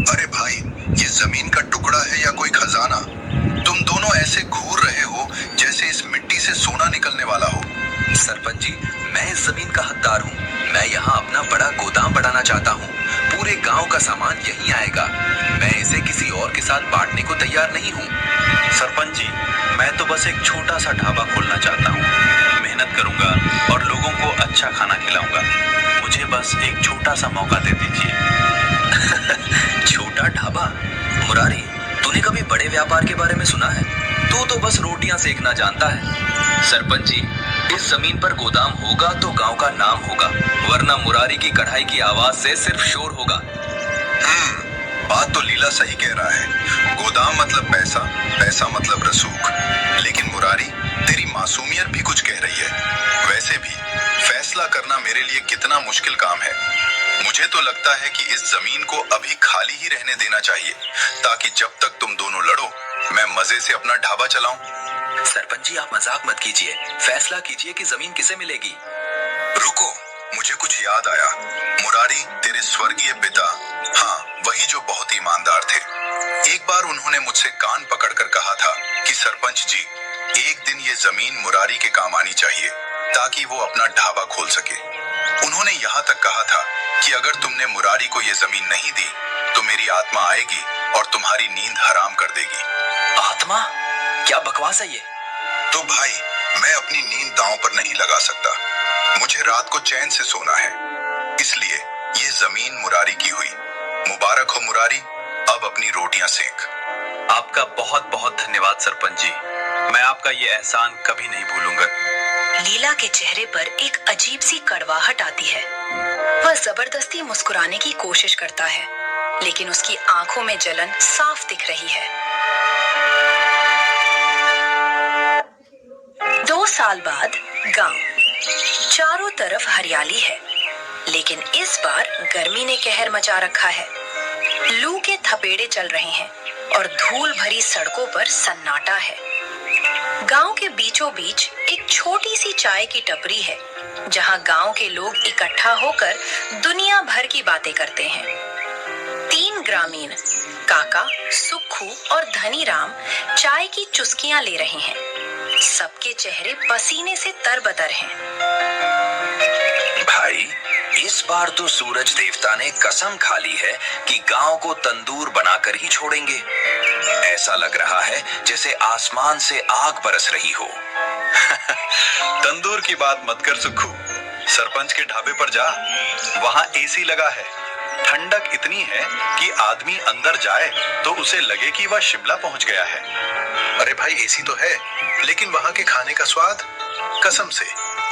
अरे भाई, ये जमीन का टुकड़ा है या कोई खजाना? तुम दोनों ऐसे घूर रहे हो जैसे इस मिट्टी से सोना निकलने वाला हो। सरपंच जी, मैं इस जमीन का हकदार हूँ। मैं यहाँ अपना बड़ा गोदाम बढ़ाना चाहता हूँ। पूरे गांव का सामान यहीं आएगा। मैं इसे किसी और के साथ बांटने को तैयार नहीं हूँ। सरपंच जी, मैं तो बस एक छोटा सा ढाबा खोलना चाहता हूँ। मेहनत करूंगा और लोगों को अच्छा खाना खिलाऊंगा। मुझे बस एक छोटा सा मौका दे दीजिए। छोटा ढाबा? मुरारी, तूने कभी बड़े व्यापार के बारे में सुना है? तू तो बस रोटियां सेकना जानता है। सरपंच जी, इस जमीन पर गोदाम होगा तो गांव का नाम होगा, वरना मुरारी की कढ़ाई की आवाज से सिर्फ शोर होगा। बात तो लीला सही कह रहा है। गोदाम मतलब पैसा, पैसा मतलब रसूख। लेकिन मुरारी, तेरी मासूमियत भी कुछ कह रही है। वैसे भी फैसला करना मेरे लिए कितना मुश्किल काम है। मुझे तो लगता है कि इस जमीन को अभी खाली ही रहने देना चाहिए, ताकि जब तक तुम दोनों लड़ो, मैं मजे से अपना ढाबा चलाऊं। सरपंच जी, आप मजाक मत कीजिए। फैसला कीजिए कि जमीन किसे मिलेगी। रुको, मुझे कुछ याद आया। मुरारी, तेरे स्वर्गीय पिता, हाँ वही जो बहुत ईमानदार थे, एक बार उन्होंने मुझसे कान पकड़कर कहा था कि सरपंच जी, एक दिन ये जमीन मुरारी के काम आनी चाहिए, ताकि वो अपना ढाबा खोल सके। उन्होंने यहाँ तक कहा था कि अगर तुमने मुरारी को ये जमीन नहीं दी तो मेरी आत्मा आएगी और तुम्हारी नींद हराम कर देगी। आत्मा? क्या बकवास है ये? तो भाई, मैं अपनी नींद दांव पर नहीं लगा सकता। मुझे रात को चैन से सोना है, इसलिए ये जमीन मुरारी की हुई। मुबारक हो मुरारी, अब अपनी रोटियां सेक। आपका बहुत बहुत धन्यवाद सरपंच जी। मैं आपका ये एहसान कभी नहीं भूलूंगा। लीला के चेहरे पर एक अजीब सी कड़वाहट आती है। वह जबरदस्ती मुस्कुराने की कोशिश करता है, लेकिन उसकी आंखों में जलन साफ दिख रही है। 2 साल बाद गांव। चारों तरफ हरियाली है, लेकिन इस बार गर्मी ने कहर मचा रखा है। लू के थपेड़े चल रहे हैं और धूल भरी सड़कों पर सन्नाटा है। गांव के बीचों बीच एक छोटी सी चाय की टपरी है, जहां गांव के लोग इकट्ठा होकर दुनिया भर की बातें करते हैं। 3 ग्रामीण, काका, सुक्खू और धनीराम, चाय की चुस्कियां ले रहे हैं। सबके चेहरे पसीने से तरबतर हैं। भाई, इस बार तो सूरज देवता ने कसम खा ली है कि गांव को तंदूर बनाकर ही छोड़ेंगे। ऐसा लग रहा है जैसे आसमान से आग बरस रही हो। तंदूर की बात मत कर सुक्खू। सरपंच के ढाबे पर जा, वहां एसी लगा है। ठंडक इतनी है कि आदमी अंदर जाए तो उसे लगे कि वह शिमला पहुंच गया है। अरे भाई, एसी तो है, लेकिन वहाँ के खाने का स्वाद, कसम से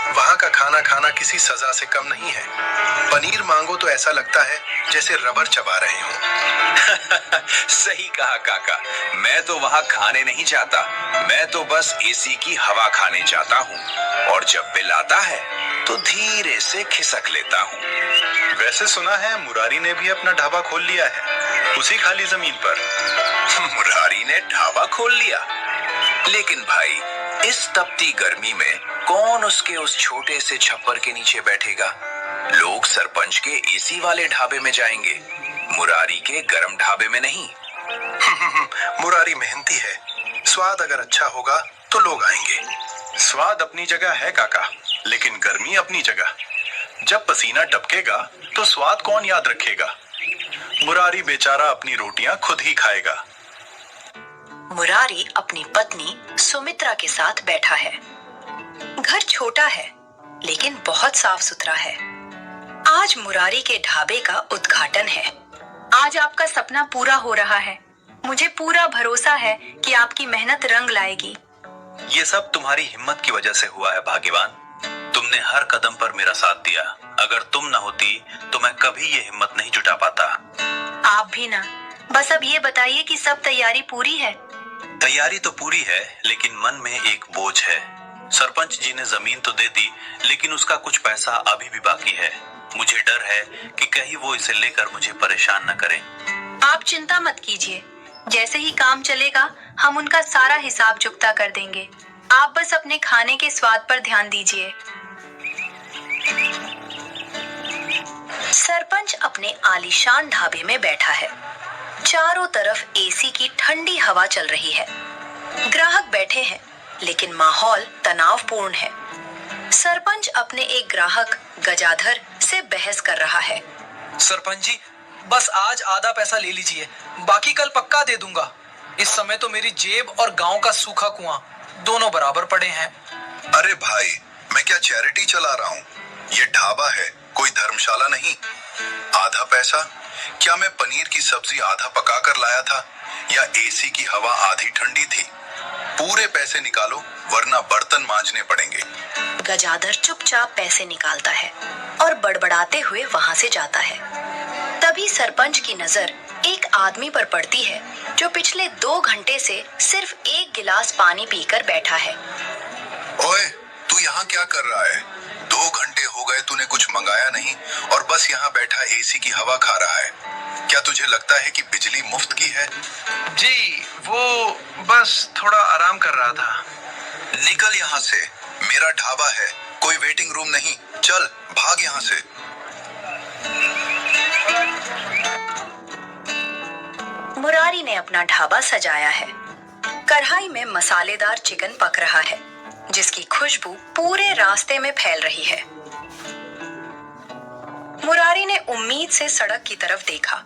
वहाँ का खाना खाना किसी सजा से कम नहीं है। पनीर मांगो तो ऐसा लगता है जैसे रबर चबा रहे हो। सही कहा काका। मैं तो वहां खाने नहीं चाहता, मैं तो बस एसी की हवा खाने चाहता हूँ। और जब बिल आता है तो धीरे से खिसक लेता हूँ। वैसे सुना है मुरारी ने भी अपना ढाबा खोल लिया है, उसी खाली जमीन पर। मुरारी ने ढाबा खोल लिया? लेकिन भाई, इस तपती गर्मी में कौन उसके उस छोटे से छप्पर के नीचे बैठेगा? लोग सरपंच के एसी वाले ढाबे में जाएंगे, मुरारी के गर्म ढाबे में नहीं। मुरारी मेहनती है, स्वाद अगर अच्छा होगा तो लोग आएंगे। स्वाद अपनी जगह है काका, लेकिन गर्मी अपनी जगह। जब पसीना टपकेगा तो स्वाद कौन याद रखेगा? मुरारी बेचारा अपनी रोटियां खुद ही खाएगा। मुरारी अपनी पत्नी सुमित्रा के साथ बैठा है। घर छोटा है, लेकिन बहुत साफ सुथरा है। आज मुरारी के ढाबे का उद्घाटन है। आज आपका सपना पूरा हो रहा है। मुझे पूरा भरोसा है कि आपकी मेहनत रंग लाएगी। ये सब तुम्हारी हिम्मत की वजह से हुआ है भाग्यवान। तुमने हर कदम पर मेरा साथ दिया। अगर तुम न होती तो मैं कभी ये हिम्मत नहीं जुटा पाता। आप भी ना। बस अब ये बताइए कि सब तैयारी पूरी है? तैयारी तो पूरी है, लेकिन मन में एक बोझ है। सरपंच जी ने जमीन तो दे दी, लेकिन उसका कुछ पैसा अभी भी बाकी है। मुझे डर है कि कहीं वो इसे लेकर मुझे परेशान न करें। आप चिंता मत कीजिए, जैसे ही काम चलेगा हम उनका सारा हिसाब चुकता कर देंगे। आप बस अपने खाने के स्वाद पर ध्यान दीजिए। सरपंच अपने आलीशान ढाबे में बैठा है। चारों तरफ एसी की ठंडी हवा चल रही है। ग्राहक बैठे हैं, लेकिन माहौल तनावपूर्ण है। सरपंच अपने एक ग्राहक गजाधर से बहस कर रहा है। सरपंच जी, बस आज आधा पैसा ले लीजिए, बाकी कल पक्का दे दूंगा। इस समय तो मेरी जेब और गांव का सूखा कुआं दोनों बराबर पड़े हैं। अरे भाई, मैं क्या चैरिटी चला रहा हूँ? ये ढाबा है, कोई धर्मशाला नहीं। आधा पैसा? क्या मैं पनीर की सब्जी आधा पका कर लाया था, या एसी की हवा आधी ठंडी थी? पूरे पैसे निकालो, वरना बर्तन मांजने पड़ेंगे। गजाधर चुपचाप पैसे निकालता है और बड़बड़ाते हुए वहां से जाता है। तभी सरपंच की नजर एक आदमी पर पड़ती है जो पिछले 2 घंटे से सिर्फ 1 गिलास पानी पीकर बैठा है। ओए, तू यहाँ क्या कर रहा है? 2 घंटे हो गए तूने कुछ मंगाया नहीं और बस यहाँ बैठा एसी की हवा खा रहा है। क्या तुझे लगता है कि बिजली मुफ्त की है? जी, वो बस थोड़ा आराम कर रहा था। निकल यहाँ से, मेरा ढाबा है, कोई वेटिंग रूम नहीं। चल भाग यहाँ से। मुरारी ने अपना ढाबा सजाया है। कढ़ाई में मसालेदार चिकन पक रहा है, जिसकी खुशबू पूरे रास्ते में फैल रही है। मुरारी ने उम्मीद से सड़क की तरफ देखा,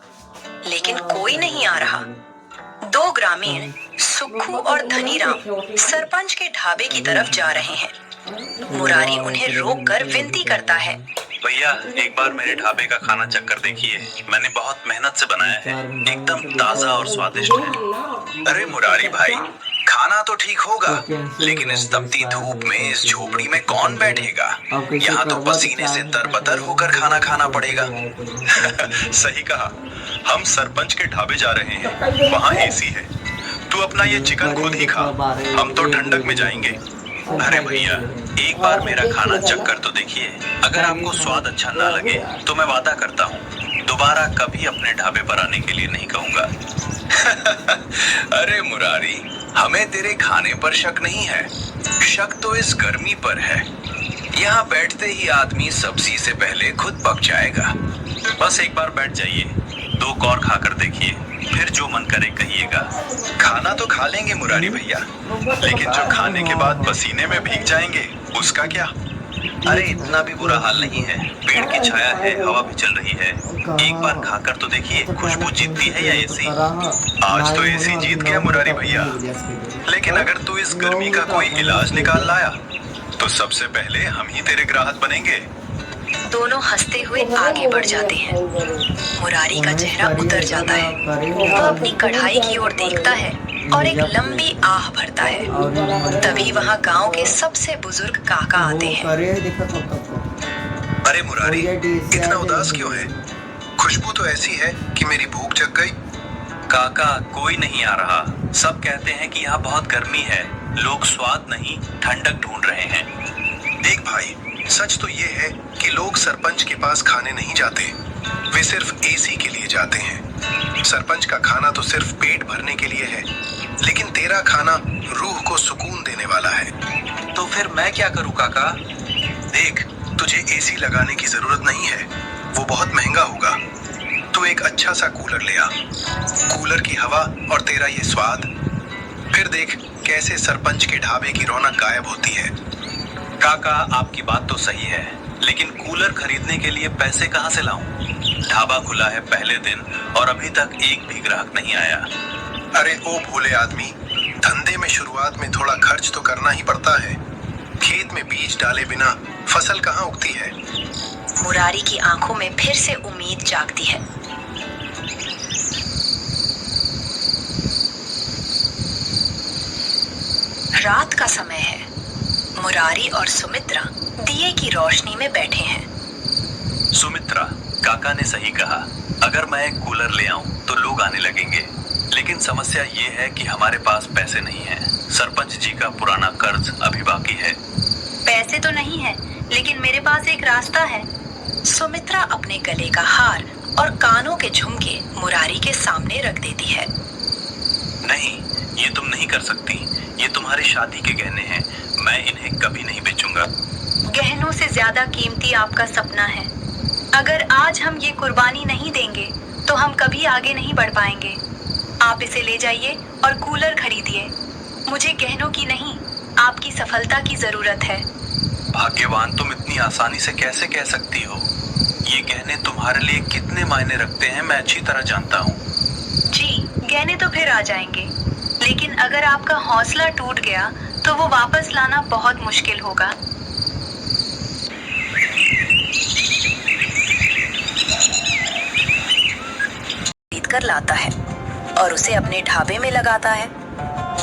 लेकिन कोई नहीं आ रहा। 2 ग्रामीण सुक्खू और धनीराम सरपंच के ढाबे की तरफ जा रहे हैं। मुरारी उन्हें रोककर विनती करता है। भैया, एक बार मेरे ढाबे का खाना चक्कर देखिए, मैंने बहुत मेहनत से बनाया है, एकदम ताजा और स्वादिष्ट है। अरे मुरारी भाई, खाना तो ठीक होगा, लेकिन इस तपती धूप में इस झोपड़ी में कौन बैठेगा? यहाँ तो पसीने से तरबतर होकर खाना खाना पड़ेगा। सही कहा, हम सरपंच के ढाबे जा रहे हैं, वहाँ एसी है। तू अपना ये चिकन खुद ही खा, हम तो ठंडक में जाएंगे। अरे भैया, एक बार मेरा खाना चक्कर तो देखिए, अगर आपको स्वाद अच्छा ना लगे तो मैं वादा करता हूँ दोबारा कभी अपने ढाबे पर आने के लिए नहीं कहूँगा। अरे मुरारी, हमें तेरे खाने पर शक नहीं है, शक तो इस गर्मी पर है। यहाँ बैठते ही आदमी सब्जी से पहले खुद पक जाएगा। बस एक बार बैठ जाइए, 2 कौर खाकर देखिए, फिर जो मन करे कहिएगा। खाना तो खा लेंगे मुरारी भैया, लेकिन जो खाने के बाद पसीने में भीग जाएंगे उसका क्या? अरे इतना भी बुरा हाल नहीं है, पेड़ की छाया है, हवा भी चल रही है। एक बार खाकर तो देखिए, खुशबू जीतती है या एसी? आज तो एसी जीत गया मुरारी भैया। लेकिन अगर तू इस गर्मी का कोई इलाज निकाल लाया तो सबसे पहले हम ही तेरे ग्राहक बनेंगे। दोनों हंसते हुए आगे बढ़ जाते हैं। मुरारी का चेहरा उतर जाता है। वह अपनी कढ़ाई की ओर देखता है और एक लंबी आह भरता है। तभी वहाँ गांव के सबसे बुजुर्ग काका आते हैं। अरे मुरारी, इतना उदास क्यों है? खुशबू तो ऐसी है कि मेरी भूख जग गई। काका, कोई नहीं आ रहा। सब कहते हैं कि यहाँ बहुत गर्मी है, लोग स्वाद नहीं ठंडक ढूंढ रहे हैं। देख भाई, सच तो ये है कि लोग सरपंच के पास खाने नहीं जाते, वे सिर्फ एसी के लिए जाते हैं। सरपंच का खाना तो सिर्फ पेट भरने के लिए है, लेकिन तेरा खाना रूह को सुकून देने वाला है। तो फिर मैं क्या करूँ काका? देख, तुझे एसी लगाने की जरूरत नहीं है, वो बहुत महंगा होगा। तू एक अच्छा सा कूलर ले आ, कूलर की हवा और तेरा ये स्वाद, फिर देख कैसे सरपंच के ढाबे की रौनक गायब होती है। काका, आपकी बात तो सही है, लेकिन कूलर खरीदने के लिए पैसे कहाँ से लाऊं? ढाबा खुला है पहले दिन और अभी तक एक भी ग्राहक नहीं आया। अरे ओ भोले आदमी, धंधे में शुरुआत में थोड़ा खर्च तो करना ही पड़ता है। खेत में बीज डाले बिना फसल कहाँ उगती है? मुरारी की आंखों में फिर से उम्मीद जागती है। रात का समय है। मुरारी और सुमित्रा दिए की रोशनी में बैठे हैं। सुमित्रा, काका ने सही कहा, अगर मैं एक कूलर ले आऊं तो लोग आने लगेंगे, लेकिन समस्या ये है कि हमारे पास पैसे नहीं हैं। सरपंच जी का पुराना कर्ज अभी बाकी है। पैसे तो नहीं है, लेकिन मेरे पास एक रास्ता है। सुमित्रा अपने गले का हार और कानों के झुमके मुरारी के सामने रख देती है। नहीं, ये तुम नहीं कर सकती, ये तुम्हारी शादी के गहने हैं, मैं इन्हें कभी नहीं बेचूंगा। गहनों से ज्यादा कीमती आपका सपना है। अगर आज हम ये कुर्बानी नहीं देंगे तो हम कभी आगे नहीं बढ़ पाएंगे। आप इसे ले जाइए और कूलर खरीदिए। मुझे गहनों की नहीं, आपकी सफलता की जरूरत है। भाग्यवान तुम इतनी आसानी से कैसे कह सकती हो? ये गहने तुम्हारे लिए कितने मायने रखते हैं मैं अच्छी तरह जानता हूँ। जी, गहने तो फिर आ जाएंगे, लेकिन अगर आपका हौसला टूट गया तो वो वापस लाना बहुत मुश्किल होगा। खरीद कर लाता है और उसे अपने ढाबे में लगाता है।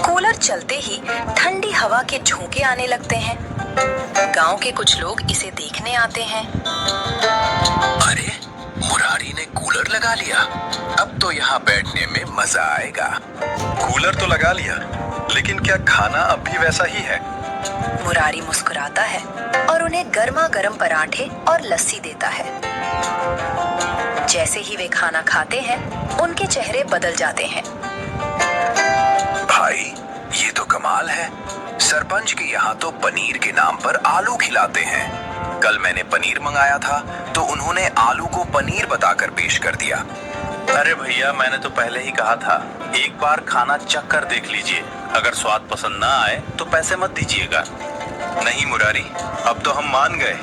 कूलर चलते ही ठंडी हवा के झोंके आने लगते हैं। गांव के कुछ लोग इसे देखने आते हैं। अरे, मुरारी ने कूलर लगा लिया। अब तो यहाँ बैठने में मजा आएगा। कूलर तो लगा लिया, लेकिन क्या खाना अब भी वैसा ही है? मुरारी मुस्कुराता है और उन्हें गर्मा गर्म पराठे और लस्सी देता है। जैसे ही वे खाना खाते हैं, उनके चेहरे बदल जाते हैं। भाई, ये तो कमाल है। सरपंच के यहाँ तो पनीर के नाम पर आलू खिलाते हैं। कल मैंने पनीर मंगाया था तो उन्होंने आलू को पनीर बताकर पेश कर दिया। अरे भैया, मैंने तो पहले ही कहा था, एक बार खाना चख कर देख लीजिए। अगर स्वाद पसंद ना आए तो पैसे मत दीजिएगा। नहीं मुरारी, अब तो हम मान गए।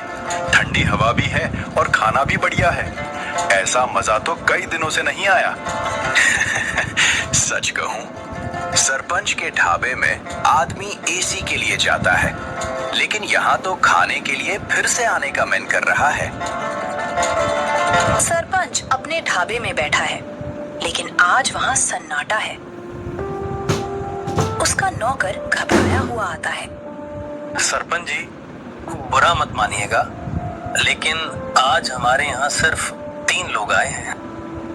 ठंडी हवा भी है और खाना भी बढ़िया है। ऐसा मजा तो कई दिनों से नहीं आया। सच कहूं, सरपंच के ढाबे में आदमी एसी के लिए जाता है, लेकिन यहाँ तो खाने के लिए फिर से आने का मन कर रहा है। सरपंच अपने ढाबे में बैठा है, लेकिन आज वहाँ सन्नाटा है। उसका नौकर घबराया हुआ आता है। सरपंच जी, बुरा मत मानिएगा, लेकिन आज हमारे यहाँ सिर्फ 3 लोग आए हैं।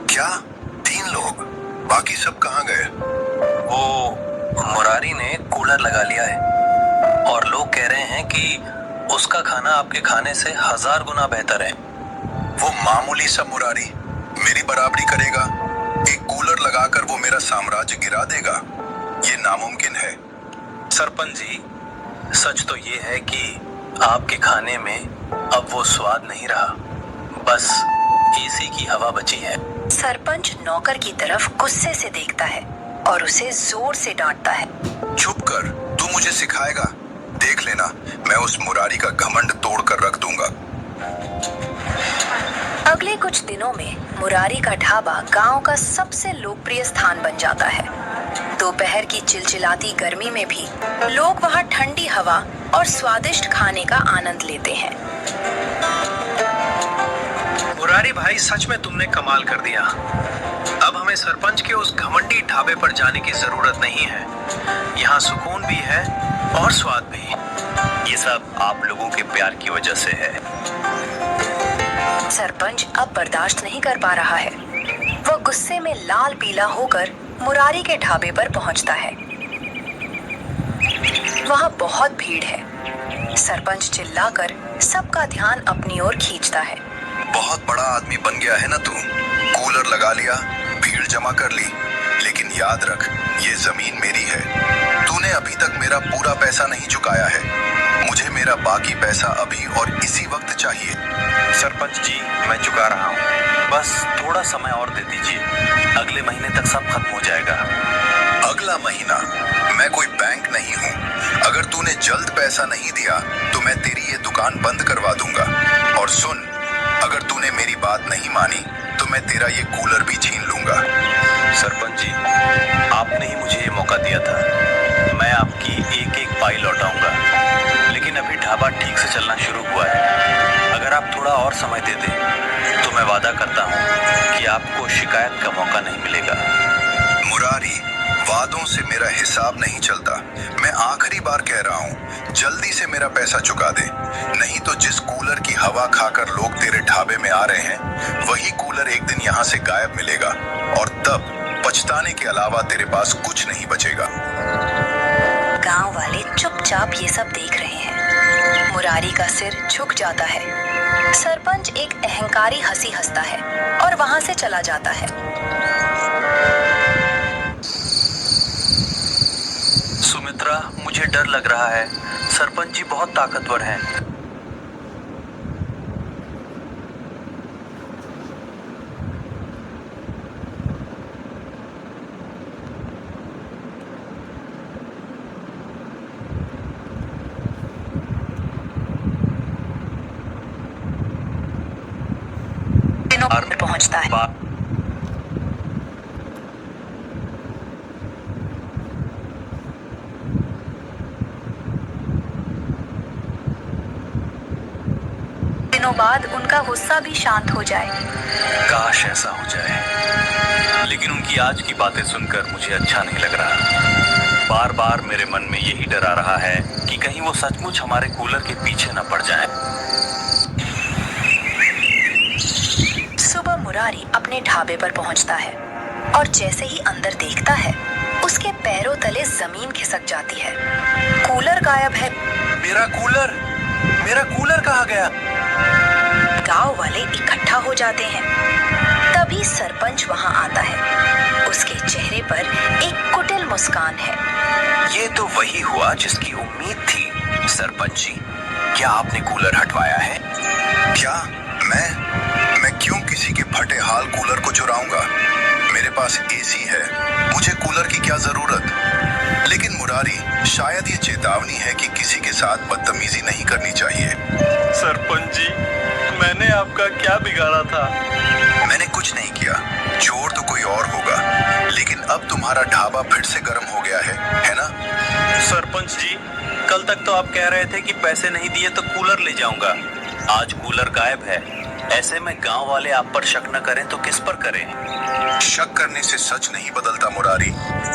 क्या 3 लोग? बाकी सब कहाँ गए? वो मुरारी ने कूलर लगा लिया है और लोग कह रहे हैं कि उसका खाना आपके खाने से 1000 गुना बेहतर है। वो मामूली सा मुरारी मेरी बराबरी करेगा? एक कूलर लगाकर वो मेरा साम्राज्य गिरा देगा? ये नामुमकिन है। सरपंच जी, सच तो ये है कि आपके खाने में अब वो स्वाद नहीं रहा, बस एसी की हवा बची है। सरपंच नौकर की तरफ गुस्से से देखता है और उसे जोर से डांटता है। चुप कर, तू मुझे सिखाएगा? देख लेना, मैं उस मुरारी का घमंड तोड़ कर रख दूंगा। अगले कुछ दिनों में मुरारी का ढाबा गांव का सबसे लोकप्रिय स्थान बन जाता है। दोपहर की चिलचिलाती गर्मी में भी लोग वहां ठंडी हवा और स्वादिष्ट खाने का आनंद लेते हैं। मुरारी भाई, सच में तुमने कमाल कर दिया। अब हमें सरपंच के उस घमंडी ढाबे पर जाने की जरूरत नहीं है। यहाँ सुकून भी है और स्वाद भी। ये सब आप लोगों के प्यार की वजह से है। सरपंच अब बर्दाश्त नहीं कर पा रहा है। वह गुस्से में लाल पीला होकर मुरारी के ढाबे पर पहुंचता है। वहां बहुत भीड़ है। सरपंच चिल्लाकर सबका ध्यान अपनी ओर खींचता है। बहुत बड़ा आदमी बन गया है ना तू। कूलर लगा लिया, भीड़ जमा कर ली, लेकिन याद रख, ये जमीन मेरी है। तूने अभी तक मेरा पूरा पैसा नहीं चुकाया है। मुझे मेरा बाकी पैसा अभी और इसी वक्त चाहिए। सरपंच जी, मैं चुका रहा हूँ, बस थोड़ा समय और दे दीजिए। अगले महीने तक सब खत्म हो जाएगा। अगला महीना? मैं कोई बैंक नहीं हूँ। अगर तूने जल्द पैसा नहीं दिया तो मैं तेरी ये दुकान बंद करवा दूंगा। और सुन, अगर तूने मेरी बात नहीं मानी तो मैं तेरा ये कूलर भी छीन लूंगा। सरपंच जी, आपने ही मुझे ये मौका दिया था। मैं आपकी एक एक पाई लौटाऊंगा, लेकिन अभी ढाबा ठीक से चलना शुरू हुआ है। अगर आप थोड़ा और समय दे दें तो मैं वादा करता हूँ कि आपको शिकायत का मौका नहीं मिलेगा। मुरारी, वादों से मेरा हिसाब नहीं चलता। मैं आखिरी बार कह रहा हूँ, जल्दी से मेरा पैसा चुका दे, नहीं तो जिस कूलर की हवा खाकर लोग तेरे ढाबे में आ रहे हैं, वही कूलर एक दिन यहाँ से गायब मिलेगा और तब पछताने के अलावा तेरे पास कुछ नहीं बचेगा। गांव वाले चुपचाप ये सब देख रहे हैं। मुरारी का सिर झुक जाता है। सरपंच एक अहंकारी हंसी हंसता है और वहां से चला जाता है। सुमित्रा, मुझे डर लग रहा है। सरपंच जी बहुत ताकतवर हैं। पहुंचता है। दिनों बाद उनका गुस्सा भी शांत हो जाए। काश ऐसा हो जाए, लेकिन उनकी आज की बातें सुनकर मुझे अच्छा नहीं लग रहा। बार बार मेरे मन में यही डर आ रहा है कि कहीं वो सचमुच हमारे कूलर के पीछे न पड़ जाएं। सुबह मुरारी अपने ढाबे पर पहुंचता है और जैसे ही अंदर देखता है, उसके पैरों तले जमीन खिसक जाती है। कूलर गायब है। मेरा कूलर कहाँ गया? गांव वाले इकट्ठा हो जाते हैं। तभी सरपंच वहां आता है। उसके चेहरे पर एक कुटिल मुस्कान है। ये तो वही हुआ जिसकी उम्मीद थी। सरपंच जी, क्या आपने कूलर हटवाया है? क्या? मैं क्यों किसी के फटे हाल कूलर को चुराऊंगा? मेरे पास एसी है, मुझे कूलर की क्या जरूरत? लेकिन मुरारी, शायद ये चेतावनी है कि किसी के साथ बदतमीजी नहीं करनी चाहिए। सरपंच जी, मैंने आपका क्या बिगाड़ा था? मैंने कुछ नहीं किया, चोर तो कोई और होगा। लेकिन अब तुम्हारा ढाबा फिर से गर्म हो गया है ना? सरपंच जी, कल तक तो आप कह रहे थे कि पैसे नहीं दिए तो कूलर ले जाऊंगा। आज कूलर गायब है। ऐसे में गांव वाले आप पर शक न करें तो किस पर करें? शक करने से सच नहीं बदलता मुरारी।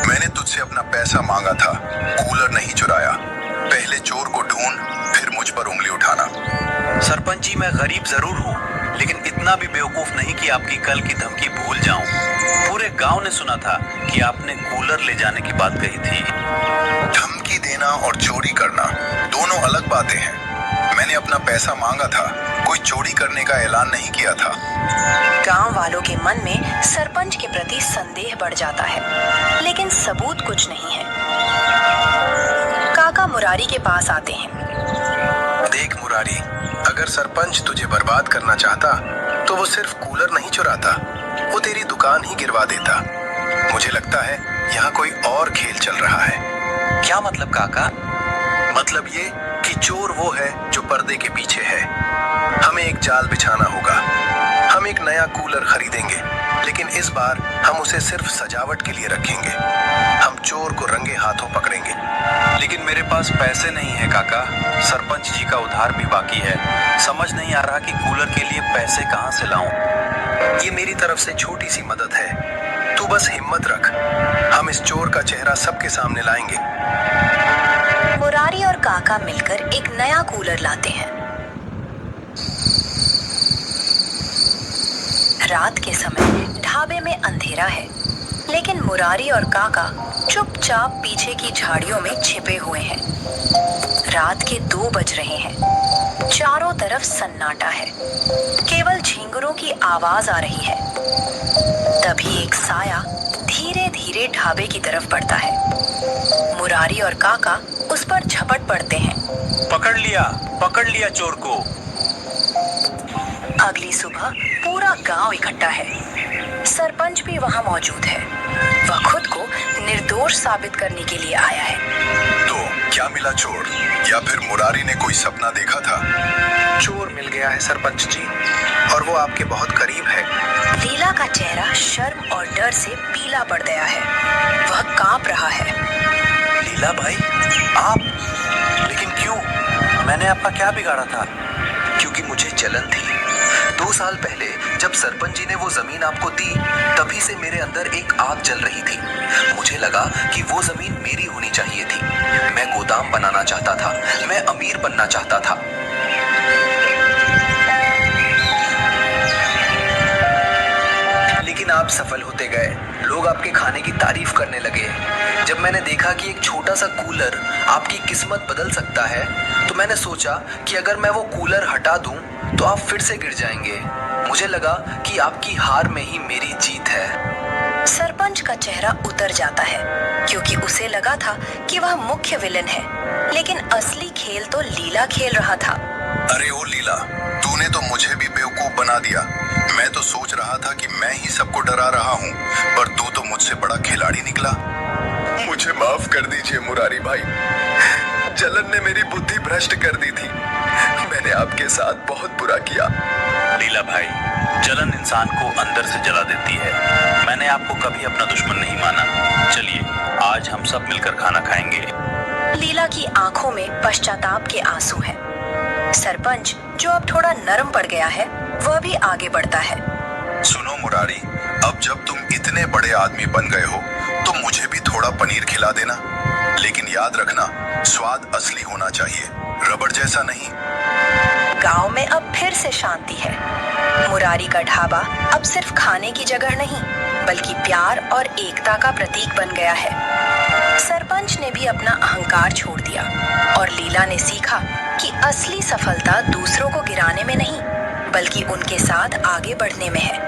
मैंने तुझसे अपना पैसा मांगा था, कूलर नहीं चुराया। पहले चोर को ढूंढ, फिर मुझ पर उंगली उठाना। सरपंच जी, मैं गरीब जरूर हूँ, लेकिन इतना भी बेवकूफ नहीं कि आपकी कल की धमकी भूल जाऊं। पूरे गांव ने सुना था कि आपने कूलर ले जाने की बात कही थी। धमकी देना और चोरी करना दोनों अलग बातें हैं। मैंने अपना पैसा मांगा था, कोई चोरी करने का ऐलान नहीं किया था। गांव वालों के मन में सरपंच के प्रति संदेह बढ़ जाता है, लेकिन सबूत कुछ नहीं है। काका मुरारी के पास आते हैं। देख मुरारी, अगर सरपंच तुझे बर्बाद करना चाहता तो वो सिर्फ कूलर नहीं चुराता, वो तेरी दुकान ही गिरवा देता। मुझे लगता है यहाँ कोई और खेल चल रहा है। क्या मतलब काका? मतलब ये कि चोर वो है जो पर्दे के पीछे है। हमें एक जाल बिछाना होगा। हम एक नया कूलर खरीदेंगे, लेकिन इस बार हम उसे सिर्फ सजावट के लिए रखेंगे। हम चोर को रंगे हाथों पकड़ेंगे। लेकिन मेरे पास पैसे नहीं है काका। सरपंच जी का उधार भी बाकी है। समझ नहीं आ रहा कि कूलर के लिए पैसे कहाँ से लाऊं। ये मेरी तरफ से छोटी सी मदद है, तू बस हिम्मत रख। हम इस चोर का चेहरा सबके सामने लाएंगे। मुरारी और काका मिलकर एक नया कूलर लाते हैं। रात के समय ढाबे में अंधेरा है, लेकिन मुरारी और काका चुपचाप पीछे की झाड़ियों में छिपे हुए हैं। रात के 2 बज रहे हैं। चारों तरफ सन्नाटा है, केवल झिंगुरों की आवाज आ रही है। तभी एक साया धीरे धीरे ढाबे की तरफ बढ़ता है। मुरारी और काका उस पर झपट पड़ते हैं। पकड़ लिया चोर को। अगली सुबह पूरा गांव इकट्ठा है। सरपंच भी वहां मौजूद है। वह खुद को निर्दोष साबित करने के लिए आया है। तो क्या मिला चोर, या फिर मुरारी ने कोई सपना देखा था? चोर मिल गया है सरपंच जी, और वो आपके बहुत करीब है। लीला का चेहरा शर्म और डर से पीला पड़ गया है। वह कांप रहा है। लीला भाई, आप? लेकिन क्यों? मैंने आपका क्या बिगाड़ा था? क्योंकि मुझे जलन थी। 2 साल पहले जब सरपंच जी ने वो जमीन आपको दी, तभी से मेरे अंदर एक आग जल रही थी। मुझे लगा कि वो जमीन मेरी होनी चाहिए थी। मैं गोदाम बनाना चाहता था, मैं अमीर बनना चाहता था। लेकिन आप सफल होते गए, लोग आपके खाने की तारीफ करने लगे। जब मैंने देखा कि एक छोटा सा कूलर आपकी किस्मत बदल सकता है, तो मैंने सोचा कि अगर मैं वो कूलर हटा दूं तो आप फिर से गिर जाएंगे। मुझे लगा कि आपकी हार में ही मेरी जीत है। सरपंच का चेहरा उतर जाता है, क्योंकि उसे लगा था कि वह मुख्य विलन है, लेकिन असली खेल तो लीला खेल रहा था। अरे ओ लीला, तूने तो मुझे भी बेवकूफ बना दिया। मैं तो सोच रहा था कि मैं ही सबको डरा रहा हूँ, पर तू तो मुझसे बड़ा खिलाड़ी निकला। मुझे माफ कर दीजिए मुरारी भाई, जलन ने मेरी बुद्धि भ्रष्ट कर दी थी। मैं मैंने आपके साथ बहुत बुरा किया। लीला भाई, जलन इंसान को अंदर से जला देती है। मैंने आपको कभी अपना दुश्मन नहीं माना। चलिए, आज हम सब मिलकर खाना खाएंगे। लीला की आंखों में पश्चाताप के आंसू हैं। सरपंच, जो अब थोड़ा नरम पड़ गया है, वह भी आगे बढ़ता है। सुनो मुरारी, अब जब तुम इतने बड़े आदमी बन गए हो तो मुझे भी थोड़ा पनीर खिला देना, लेकिन याद रखना स्वाद असली होना चाहिए, रबड़ जैसा नहीं। गांव में अब फिर से शांति है। मुरारी का ढाबा अब सिर्फ खाने की जगह नहीं, बल्कि प्यार और एकता का प्रतीक बन गया है। सरपंच ने भी अपना अहंकार छोड़ दिया और लीला ने सीखा कि असली सफलता दूसरों को गिराने में नहीं, बल्कि उनके साथ आगे बढ़ने में है।